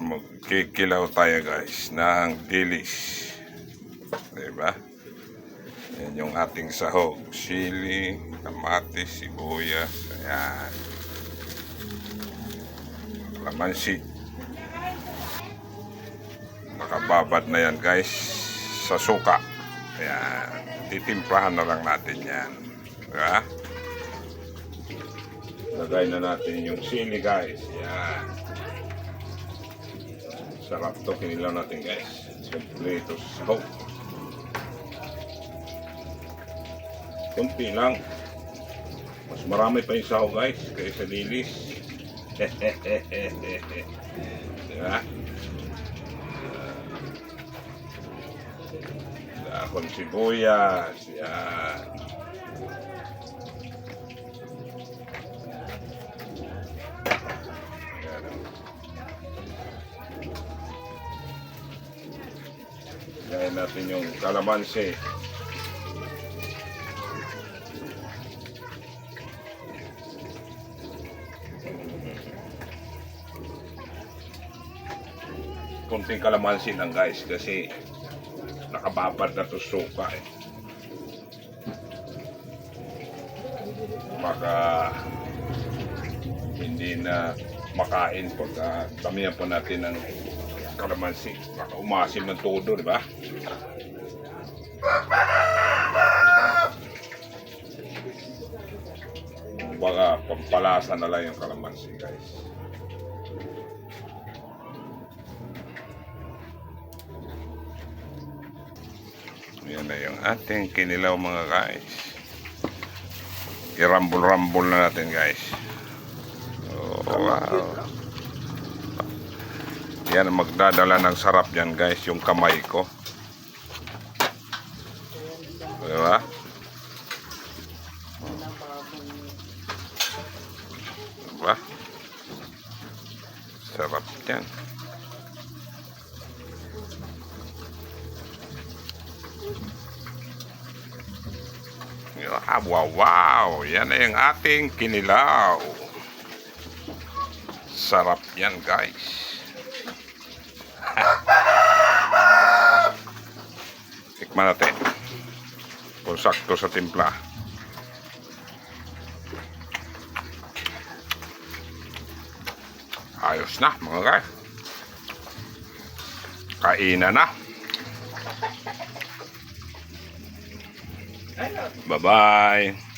Magkikilaw tayo guys ng dilis, diba? Yan yung ating sahog, sili, kamatis, sibuyas, ayan, kalamansi. Nakababad na yan guys sa suka. Ayan, titimplahan na lang natin yan, diba? Lagay na natin yung sili guys. Ayan, sarap to, kinilaw natin guys. Kompleto sa sahog. Kunti lang. Mas marami pa yung sahog guys kaysa dilis. Diba? Dahon sibuyas. Yan. Gawin natin yung kalamansi. Kunting kalamansi lang guys kasi nakababad na to suka eh. Baka hindi na makain pag damihan po natin ng kalamansi. Baka umasim ng todo, di ba? Baka pampalasa na lang yung kalamansi guys. Yan na yung ating kinilaw mga guys. I-rumble-rumble na natin guys. Oh, wow. Yan ang magdadala ng sarap yan guys, yung kamay ko. Diba? Diba? Sarap yan. Wow, wow. Yan na yung ating kinilaw. Sarap yan guys. Tikman natin kung sakto sa timpla. Ayos na mga guys. Kainan na. Bye-bye.